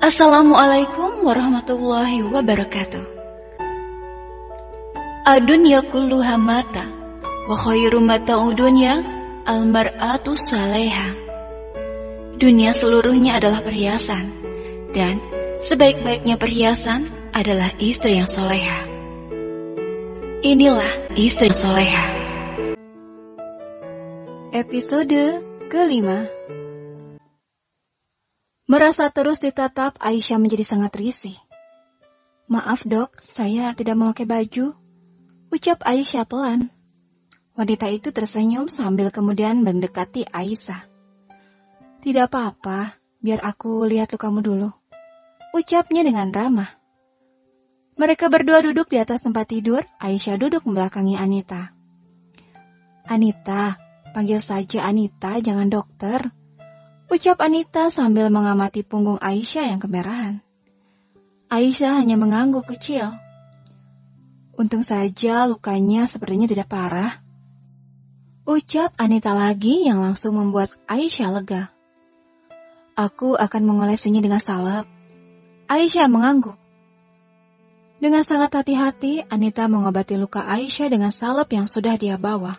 Assalamualaikum warahmatullahi wabarakatuh. Adunya kulluha mata, wa khairu mata'u dunya al-mar'atu saleha. Dunia seluruhnya adalah perhiasan, dan sebaik-baiknya perhiasan adalah istri yang soleha. Inilah istri yang soleha. Episode kelima. Merasa terus ditatap, Aisyah menjadi sangat risih. "Maaf dok, saya tidak memakai baju," ucap Aisyah pelan. Wanita itu tersenyum sambil kemudian mendekati Aisyah. "Tidak apa-apa, biar aku lihat lukamu dulu," ucapnya dengan ramah. Mereka berdua duduk di atas tempat tidur, Aisyah duduk membelakangi Anita. "Anita, panggil saja Anita, jangan dokter," ucap Anita sambil mengamati punggung Aisyah yang kemerahan. Aisyah hanya mengangguk kecil. "Untung saja lukanya sepertinya tidak parah," ucap Anita lagi yang langsung membuat Aisyah lega. "Aku akan mengolesinya dengan salep." Aisyah mengangguk. Dengan sangat hati-hati, Anita mengobati luka Aisyah dengan salep yang sudah dia bawa.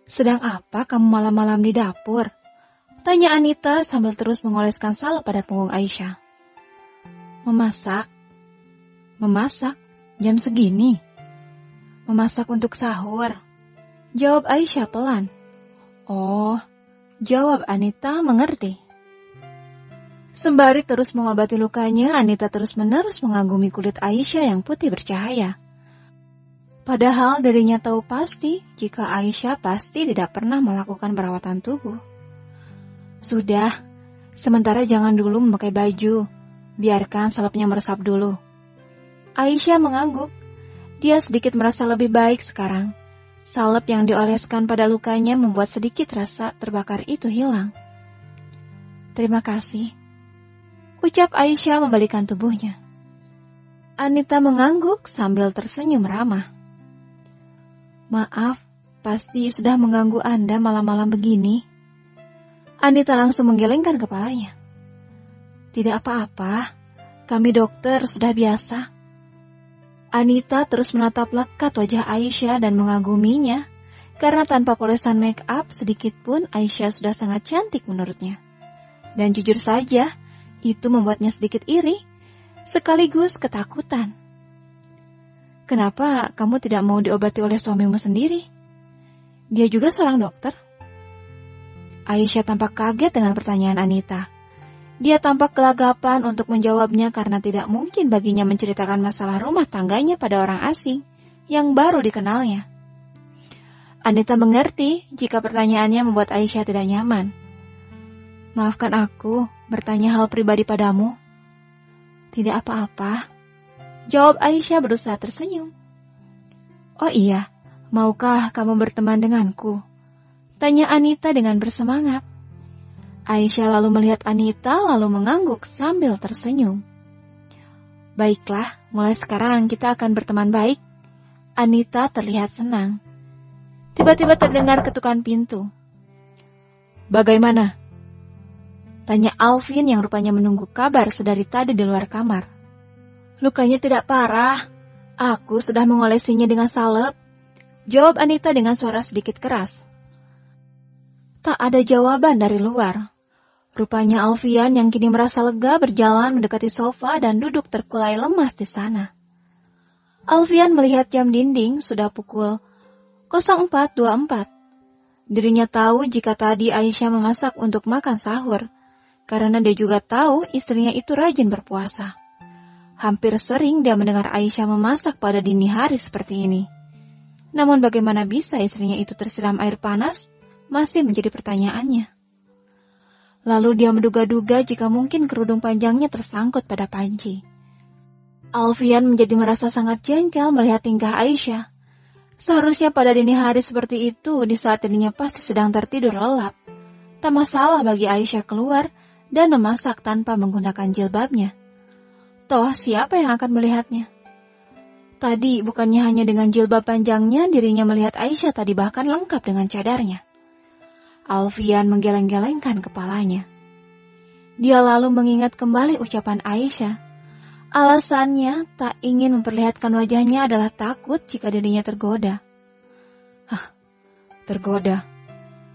"Sedang apa kamu malam-malam di dapur?" tanya Anita sambil terus mengoleskan salep pada punggung Aisyah. "Memasak." "Memasak? Jam segini?" "Memasak untuk sahur," jawab Aisyah pelan. "Oh," jawab Anita mengerti. Sembari terus mengobati lukanya, Anita terus-menerus mengagumi kulit Aisyah yang putih bercahaya. Padahal dirinya tahu pasti jika Aisyah pasti tidak pernah melakukan perawatan tubuh. "Sudah, sementara jangan dulu memakai baju. Biarkan salepnya meresap dulu." Aisyah mengangguk. Dia sedikit merasa lebih baik sekarang. Salep yang dioleskan pada lukanya membuat sedikit rasa terbakar itu hilang. "Terima kasih," ucap Aisyah membalikan tubuhnya. Anita mengangguk sambil tersenyum ramah. "Maaf, pasti sudah mengganggu Anda malam-malam begini." Anita langsung menggelengkan kepalanya. "Tidak apa-apa, kami dokter sudah biasa." Anita terus menatap lekat wajah Aisyah dan mengaguminya, karena tanpa polesan make up sedikit pun Aisyah sudah sangat cantik menurutnya. Dan jujur saja, itu membuatnya sedikit iri, sekaligus ketakutan. "Kenapa kamu tidak mau diobati oleh suamimu sendiri? Dia juga seorang dokter." Aisyah tampak kaget dengan pertanyaan Anita. Dia tampak gelagapan untuk menjawabnya karena tidak mungkin baginya menceritakan masalah rumah tangganya pada orang asing yang baru dikenalnya. Anita mengerti jika pertanyaannya membuat Aisyah tidak nyaman. "Maafkan aku bertanya hal pribadi padamu." "Tidak apa-apa," jawab Aisyah berusaha tersenyum. "Oh iya, maukah kamu berteman denganku?" tanya Anita dengan bersemangat. Aisyah lalu melihat Anita lalu mengangguk sambil tersenyum. "Baiklah, mulai sekarang kita akan berteman baik." Anita terlihat senang. Tiba-tiba terdengar ketukan pintu. "Bagaimana?" tanya Alvin yang rupanya menunggu kabar sedari tadi di luar kamar. "Lukanya tidak parah. Aku sudah mengolesinya dengan salep," jawab Anita dengan suara sedikit keras. Tak ada jawaban dari luar. Rupanya Alfian yang kini merasa lega berjalan mendekati sofa dan duduk terkulai lemas di sana. Alfian melihat jam dinding sudah pukul 04.24. Dirinya tahu jika tadi Aisyah memasak untuk makan sahur, karena dia juga tahu istrinya itu rajin berpuasa. Hampir sering dia mendengar Aisyah memasak pada dini hari seperti ini. Namun bagaimana bisa istrinya itu tersiram air panas? Masih menjadi pertanyaannya. Lalu dia menduga-duga jika mungkin kerudung panjangnya tersangkut pada panci. Alfian menjadi merasa sangat jengkel melihat tingkah Aisyah. Seharusnya pada dini hari seperti itu, di saat dirinya pasti sedang tertidur lelap. Tak masalah bagi Aisyah keluar dan memasak tanpa menggunakan jilbabnya. Toh siapa yang akan melihatnya? Tadi bukannya hanya dengan jilbab panjangnya dirinya melihat Aisyah tadi bahkan lengkap dengan cadarnya. Alfian menggeleng-gelengkan kepalanya. Dia lalu mengingat kembali ucapan Aisyah. Alasannya tak ingin memperlihatkan wajahnya adalah takut jika dirinya tergoda. Tergoda.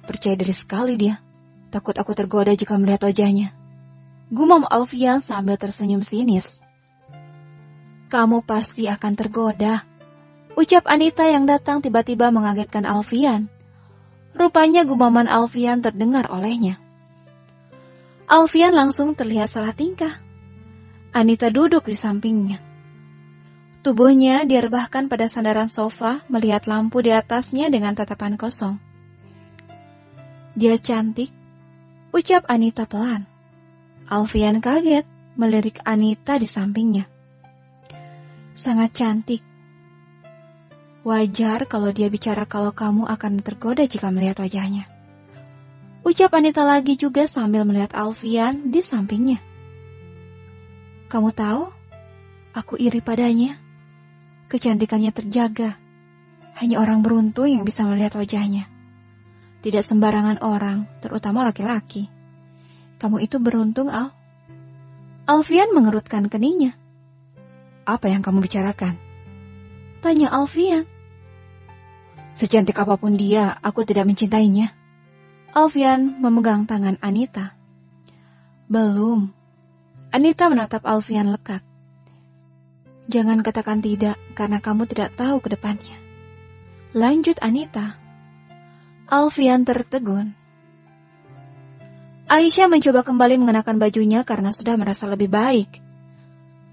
Percaya diri sekali dia. Takut aku tergoda jika melihat wajahnya. Gumam Alfian sambil tersenyum sinis. Kamu pasti akan tergoda. Ucap Anita yang datang tiba-tiba mengagetkan Alfian. Rupanya gumaman Alfian terdengar olehnya. Alfian langsung terlihat salah tingkah. Anita duduk di sampingnya. Tubuhnya direbahkan pada sandaran sofa melihat lampu di atasnya dengan tatapan kosong. Dia cantik, ucap Anita pelan. Alfian kaget melirik Anita di sampingnya. Sangat cantik. Wajar kalau dia bicara kalau kamu akan tergoda jika melihat wajahnya. Ucap Anita lagi juga sambil melihat Alfian di sampingnya. Kamu tahu, aku iri padanya. Kecantikannya terjaga. Hanya orang beruntung yang bisa melihat wajahnya. Tidak sembarangan orang, terutama laki-laki. Kamu itu beruntung, Al. Alfian mengerutkan keningnya. Apa yang kamu bicarakan? Tanya Alfian. Secantik apapun dia, aku tidak mencintainya. Alfian memegang tangan Anita. Belum. Anita menatap Alfian lekat. Jangan katakan tidak, karena kamu tidak tahu ke depannya. Lanjut Anita. Alfian tertegun. Aisyah mencoba kembali mengenakan bajunya karena sudah merasa lebih baik.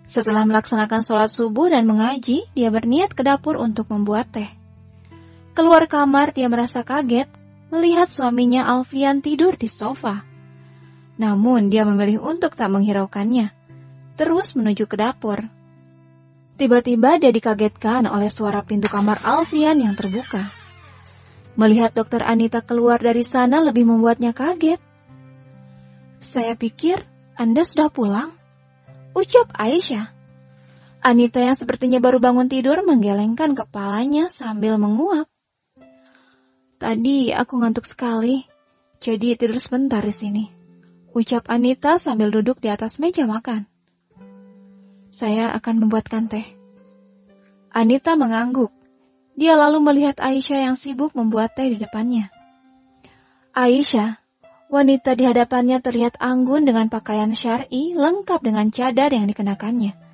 Setelah melaksanakan sholat subuh dan mengaji, dia berniat ke dapur untuk membuat teh. Keluar kamar, dia merasa kaget melihat suaminya Alfian tidur di sofa. Namun dia memilih untuk tak menghiraukannya, terus menuju ke dapur. Tiba-tiba dia dikagetkan oleh suara pintu kamar Alfian yang terbuka. Melihat dokter Anita keluar dari sana lebih membuatnya kaget. Saya pikir Anda sudah pulang, ucap Aisyah. Anita yang sepertinya baru bangun tidur menggelengkan kepalanya sambil menguap. Tadi aku ngantuk sekali, jadi tidur sebentar di sini, ucap Anita sambil duduk di atas meja makan. Saya akan membuatkan teh. Anita mengangguk. Dia lalu melihat Aisyah yang sibuk membuat teh di depannya. Aisyah, wanita di hadapannya terlihat anggun dengan pakaian syar'i lengkap dengan cadar yang dikenakannya.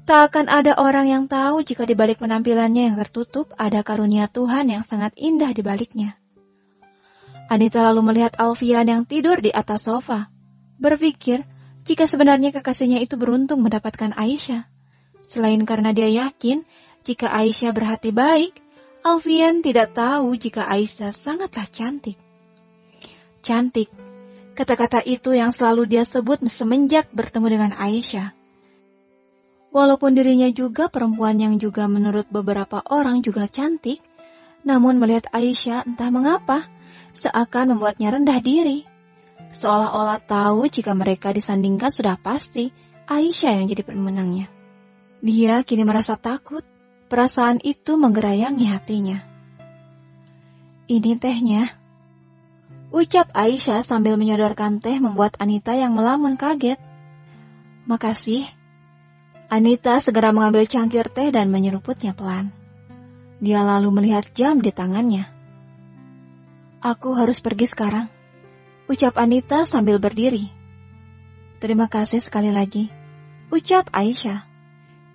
Tak akan ada orang yang tahu jika di balik penampilannya yang tertutup ada karunia Tuhan yang sangat indah di baliknya. Anita lalu melihat Alfian yang tidur di atas sofa, berpikir jika sebenarnya kekasihnya itu beruntung mendapatkan Aisyah. Selain karena dia yakin jika Aisyah berhati baik, Alfian tidak tahu jika Aisyah sangatlah cantik. Cantik, kata-kata itu yang selalu dia sebut semenjak bertemu dengan Aisyah. Walaupun dirinya juga perempuan yang juga menurut beberapa orang juga cantik, namun melihat Aisyah entah mengapa seakan membuatnya rendah diri. Seolah-olah tahu jika mereka disandingkan sudah pasti Aisyah yang jadi pemenangnya. Dia kini merasa takut, perasaan itu menggerayangi hatinya. Ini tehnya, ucap Aisyah sambil menyodorkan teh membuat Anita yang melamun kaget. Makasih. Anita segera mengambil cangkir teh dan menyeruputnya pelan. Dia lalu melihat jam di tangannya. Aku harus pergi sekarang, ucap Anita sambil berdiri. Terima kasih sekali lagi, ucap Aisyah.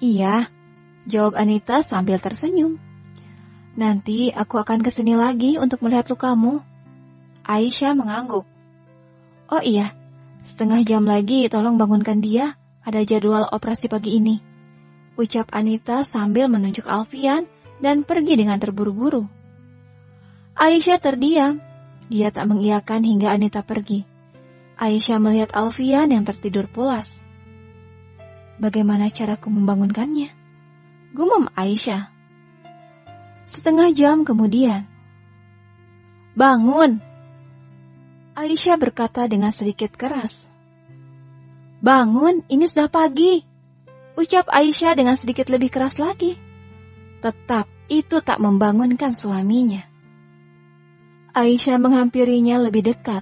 Iya, jawab Anita sambil tersenyum. Nanti aku akan kesini lagi untuk melihat lukamu. Aisyah mengangguk. Oh iya, setengah jam lagi tolong bangunkan dia. Ada jadwal operasi pagi ini, ucap Anita sambil menunjuk Alfian dan pergi dengan terburu-buru. Aisyah terdiam, dia tak mengiyakan hingga Anita pergi. Aisyah melihat Alfian yang tertidur pulas. Bagaimana caraku membangunkannya? Gumam Aisyah. Setengah jam kemudian. Bangun! Aisyah berkata dengan sedikit keras. Bangun, ini sudah pagi, ucap Aisyah dengan sedikit lebih keras lagi. Tetap, itu tak membangunkan suaminya. Aisyah menghampirinya lebih dekat.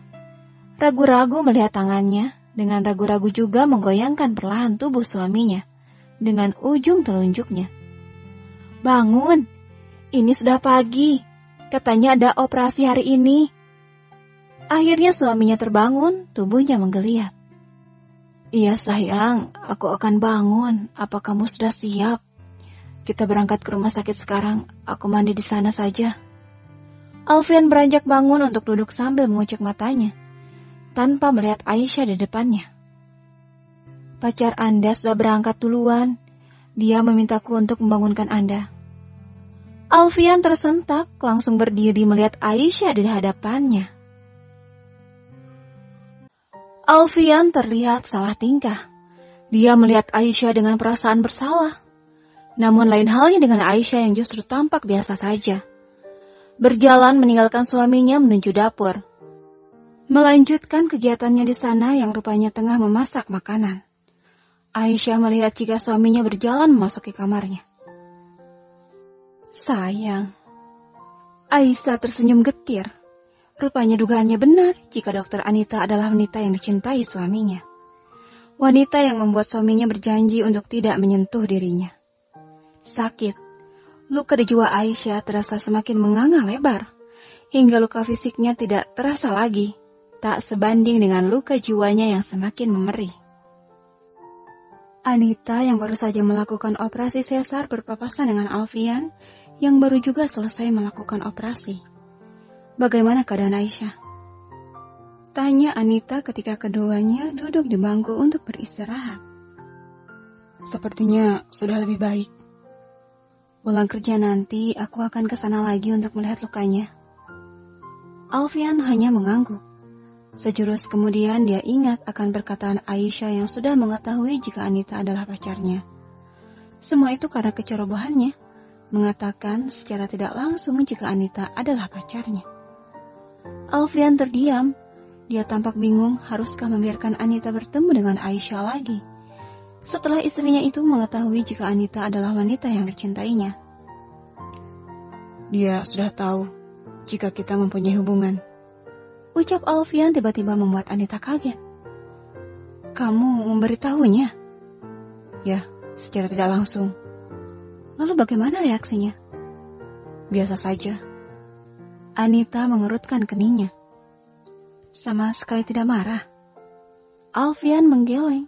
Ragu-ragu melihat tangannya, Dengan ragu-ragu juga menggoyangkan perlahan tubuh suaminya dengan ujung telunjuknya. "Bangun, ini sudah pagi. Katanya ada operasi hari ini." Akhirnya suaminya terbangun, tubuhnya menggeliat. "Iya sayang, aku akan bangun. Apa kamu sudah siap? Kita berangkat ke rumah sakit sekarang. Aku mandi di sana saja." Alfian beranjak bangun untuk duduk sambil mengucek matanya, tanpa melihat Aisyah di depannya. "Pacar Anda sudah berangkat duluan. Dia memintaku untuk membangunkan Anda." Alfian tersentak, langsung berdiri melihat Aisyah di hadapannya. Alfian terlihat salah tingkah. Dia melihat Aisyah dengan perasaan bersalah. Namun lain halnya dengan Aisyah yang justru tampak biasa saja. Berjalan meninggalkan suaminya menuju dapur. Melanjutkan kegiatannya di sana yang rupanya tengah memasak makanan. Aisyah melihat jika suaminya berjalan memasuki kamarnya. "Sayang." Aisyah tersenyum getir. Rupanya dugaannya benar jika Dokter Anita adalah wanita yang dicintai suaminya. Wanita yang membuat suaminya berjanji untuk tidak menyentuh dirinya. Sakit. Luka di jiwa Aisyah terasa semakin menganga lebar, hingga luka fisiknya tidak terasa lagi, tak sebanding dengan luka jiwanya yang semakin memerih. Anita yang baru saja melakukan operasi sesar berpapasan dengan Alfian, yang baru juga selesai melakukan operasi. "Bagaimana keadaan Aisyah?" tanya Anita ketika keduanya duduk di bangku untuk beristirahat. "Sepertinya sudah lebih baik. Pulang kerja nanti aku akan ke sana lagi untuk melihat lukanya." Alfian hanya mengangguk. Sejurus kemudian dia ingat akan perkataan Aisyah yang sudah mengetahui jika Anita adalah pacarnya. Semua itu karena kecerobohannya, mengatakan secara tidak langsung jika Anita adalah pacarnya. Alfian terdiam. Dia tampak bingung haruskah membiarkan Anita bertemu dengan Aisyah lagi setelah istrinya itu mengetahui jika Anita adalah wanita yang dicintainya. "Dia sudah tahu jika kita mempunyai hubungan," ucap Alfian tiba-tiba membuat Anita kaget. "Kamu memberitahunya?" "Ya, secara tidak langsung." "Lalu bagaimana reaksinya?" "Biasa saja." Anita mengerutkan keningnya. "Sama sekali tidak marah?" Alfian menggeleng.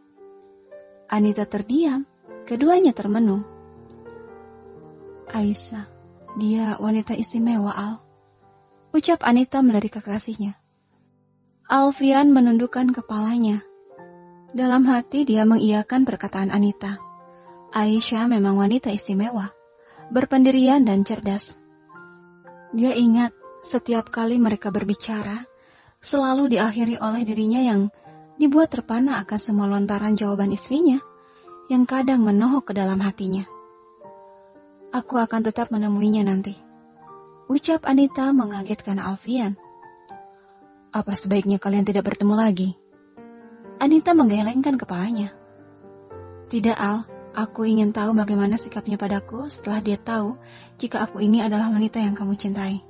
Anita terdiam, keduanya termenung. "Aisyah, dia wanita istimewa, Al," ucap Anita melirik kekasihnya. Alfian menundukkan kepalanya. Dalam hati dia mengiyakan perkataan Anita. Aisyah memang wanita istimewa, berpendirian dan cerdas. Dia ingat setiap kali mereka berbicara, selalu diakhiri oleh dirinya yang dibuat terpana akan semua lontaran jawaban istrinya, yang kadang menohok ke dalam hatinya. "Aku akan tetap menemuinya nanti," ucap Anita mengagetkan Alfian. "Apa sebaiknya kalian tidak bertemu lagi?" Anita menggelengkan kepalanya. "Tidak, Al. Aku ingin tahu bagaimana sikapnya padaku setelah dia tahu jika aku ini adalah wanita yang kamu cintai."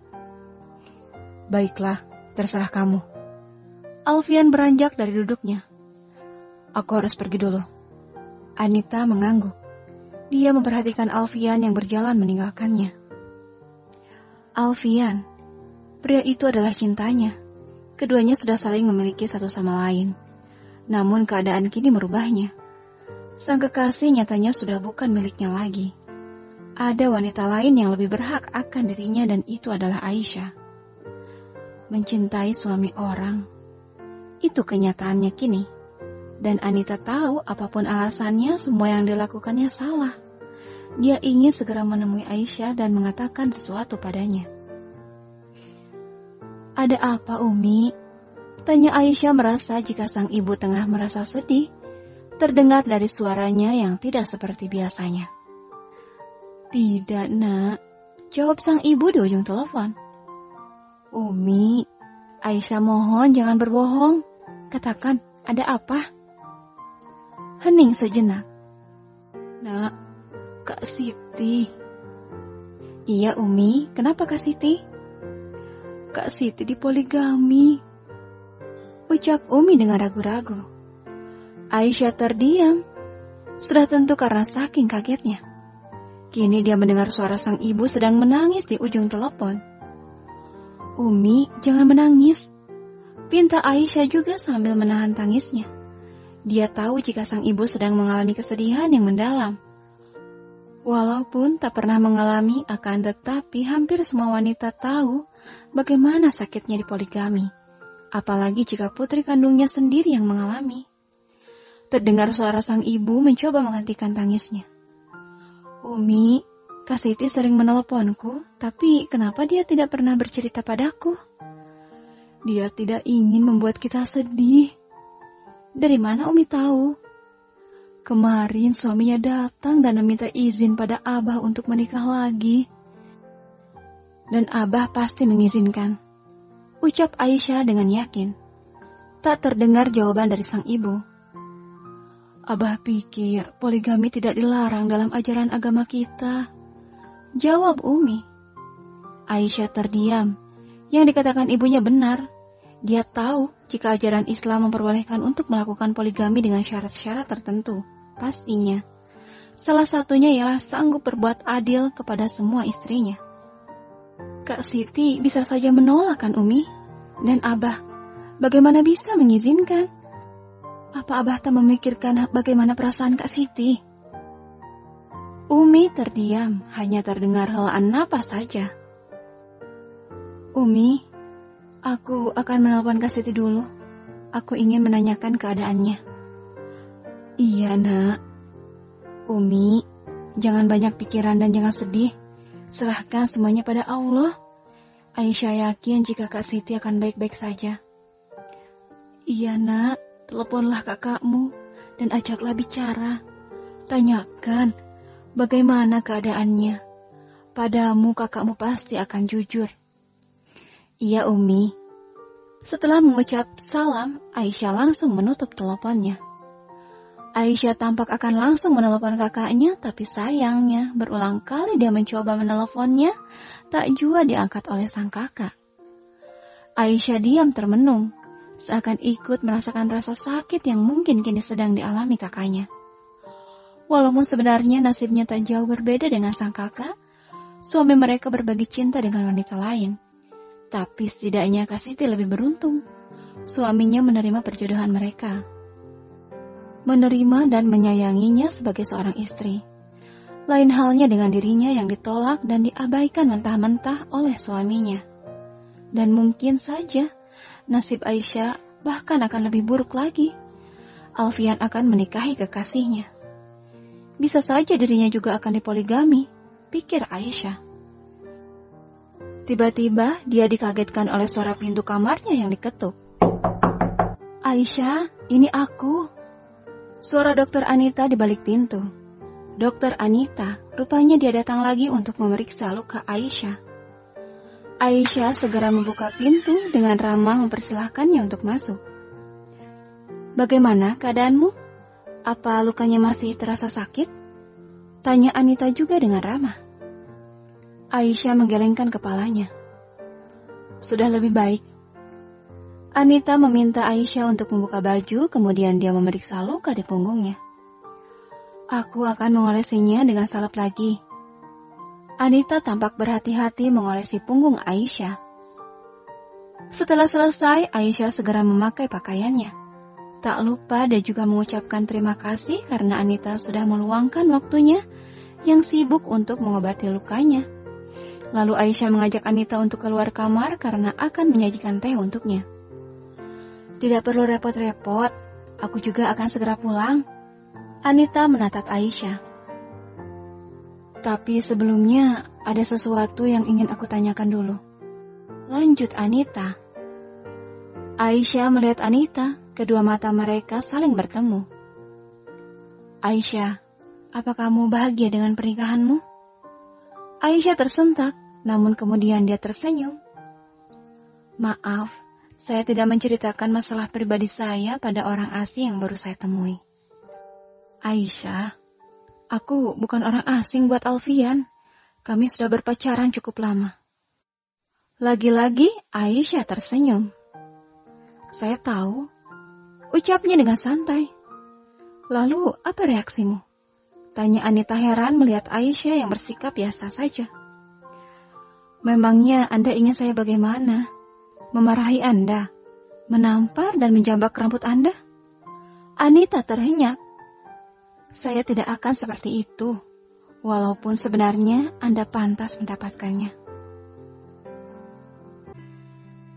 "Baiklah, terserah kamu." Alfian beranjak dari duduknya. "Aku harus pergi dulu." Anita mengangguk. Dia memperhatikan Alfian yang berjalan meninggalkannya. Alfian, pria itu adalah cintanya. Keduanya sudah saling memiliki satu sama lain. Namun keadaan kini merubahnya. Sang kekasih nyatanya sudah bukan miliknya lagi. Ada wanita lain yang lebih berhak akan dirinya dan itu adalah Aisyah. Mencintai suami orang, itu kenyataannya kini. Dan Anita tahu apapun alasannya, semua yang dilakukannya salah. Dia ingin segera menemui Aisyah dan mengatakan sesuatu padanya. "Ada apa, Umi?" tanya Aisyah merasa jika sang ibu tengah merasa sedih, terdengar dari suaranya yang tidak seperti biasanya. "Tidak, Nak," jawab sang ibu di ujung telepon. "Umi, Aisyah mohon jangan berbohong. Katakan, ada apa?" Hening sejenak. "Nak, Kak Siti." "Iya, Umi, kenapa Kak Siti?" "Kak Siti dipoligami," ucap Umi dengan ragu-ragu. Aisyah terdiam. Sudah tentu karena saking kagetnya. Kini dia mendengar suara sang ibu sedang menangis di ujung telepon. "Umi, jangan menangis," pinta Aisyah juga sambil menahan tangisnya. Dia tahu jika sang ibu sedang mengalami kesedihan yang mendalam. Walaupun tak pernah mengalami, akan tetapi hampir semua wanita tahu bagaimana sakitnya di poligami. Apalagi jika putri kandungnya sendiri yang mengalami. Terdengar suara sang ibu mencoba menghentikan tangisnya. "Umi, Kak Siti sering meneleponku, tapi kenapa dia tidak pernah bercerita padaku? Dia tidak ingin membuat kita sedih." "Dari mana Umi tahu?" "Kemarin suaminya datang dan meminta izin pada Abah untuk menikah lagi. Dan Abah pasti mengizinkan," ucap Aisyah dengan yakin. Tak terdengar jawaban dari sang ibu. "Abah pikir poligami tidak dilarang dalam ajaran agama kita," jawab Umi. Aisyah terdiam. Yang dikatakan ibunya benar. Dia tahu jika ajaran Islam memperbolehkan untuk melakukan poligami dengan syarat-syarat tertentu. Pastinya, salah satunya ialah sanggup berbuat adil kepada semua istrinya. Kak Siti bisa saja menolak kan Umi? Dan Abah, bagaimana bisa mengizinkan? Apa Abah tak memikirkan bagaimana perasaan Kak Siti? Umi terdiam, hanya terdengar helaan napas saja. "Umi, aku akan menelpon Kak Siti dulu. Aku ingin menanyakan keadaannya." "Iya nak." "Umi, jangan banyak pikiran dan jangan sedih. Serahkan semuanya pada Allah. Aisyah yakin jika Kak Siti akan baik-baik saja." "Iya nak, teleponlah kakakmu dan ajaklah bicara. Tanyakan bagaimana keadaannya. Padamu kakakmu pasti akan jujur." "Iya Umi." Setelah mengucap salam, Aisyah langsung menutup teleponnya. Aisyah tampak akan langsung menelepon kakaknya, tapi sayangnya berulang kali dia mencoba meneleponnya, tak jua diangkat oleh sang kakak. Aisyah diam termenung, seakan ikut merasakan rasa sakit yang mungkin kini sedang dialami kakaknya. Walaupun sebenarnya nasibnya tak jauh berbeda dengan sang kakak, suami mereka berbagi cinta dengan wanita lain. Tapi setidaknya Kak Siti lebih beruntung. Suaminya menerima perjodohan mereka. Menerima dan menyayanginya sebagai seorang istri. Lain halnya dengan dirinya yang ditolak dan diabaikan mentah-mentah oleh suaminya. Dan mungkin saja nasib Aisyah bahkan akan lebih buruk lagi. Alfian akan menikahi kekasihnya. Bisa saja dirinya juga akan dipoligami, pikir Aisyah. Tiba-tiba dia dikagetkan oleh suara pintu kamarnya yang diketuk. "Aisyah, ini aku." Suara Dokter Anita di balik pintu. Dokter Anita, rupanya dia datang lagi untuk memeriksa luka Aisyah. Aisyah segera membuka pintu dengan ramah mempersilahkannya untuk masuk. "Bagaimana keadaanmu? Apa lukanya masih terasa sakit?" tanya Anita juga dengan ramah. Aisyah menggelengkan kepalanya. "Sudah lebih baik." Anita meminta Aisyah untuk membuka baju, kemudian dia memeriksa luka di punggungnya. "Aku akan mengolesinya dengan salep lagi." Anita tampak berhati-hati mengolesi punggung Aisyah. Setelah selesai, Aisyah segera memakai pakaiannya. Tak lupa dia juga mengucapkan terima kasih karena Anita sudah meluangkan waktunya yang sibuk untuk mengobati lukanya. Lalu Aisyah mengajak Anita untuk keluar kamar karena akan menyajikan teh untuknya. "Tidak perlu repot-repot, aku juga akan segera pulang." Anita menatap Aisyah. "Tapi sebelumnya ada sesuatu yang ingin aku tanyakan dulu," lanjut Anita. Aisyah melihat Anita, kedua mata mereka saling bertemu. "Aisyah, apa kamu bahagia dengan pernikahanmu?" Aisyah tersentak, namun kemudian dia tersenyum. "Maaf, saya tidak menceritakan masalah pribadi saya pada orang asing yang baru saya temui." "Aisyah, aku bukan orang asing buat Alfian. Kami sudah berpacaran cukup lama." Lagi-lagi Aisyah tersenyum. "Saya tahu," ucapnya dengan santai. Lalu, apa reaksimu? Tanya Anita heran melihat Aisyah yang bersikap biasa saja. Memangnya Anda ingin saya bagaimana? Memarahi Anda? Menampar dan menjambak rambut Anda? Anita terhenyak. Saya tidak akan seperti itu, walaupun sebenarnya Anda pantas mendapatkannya.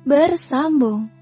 Bersambung.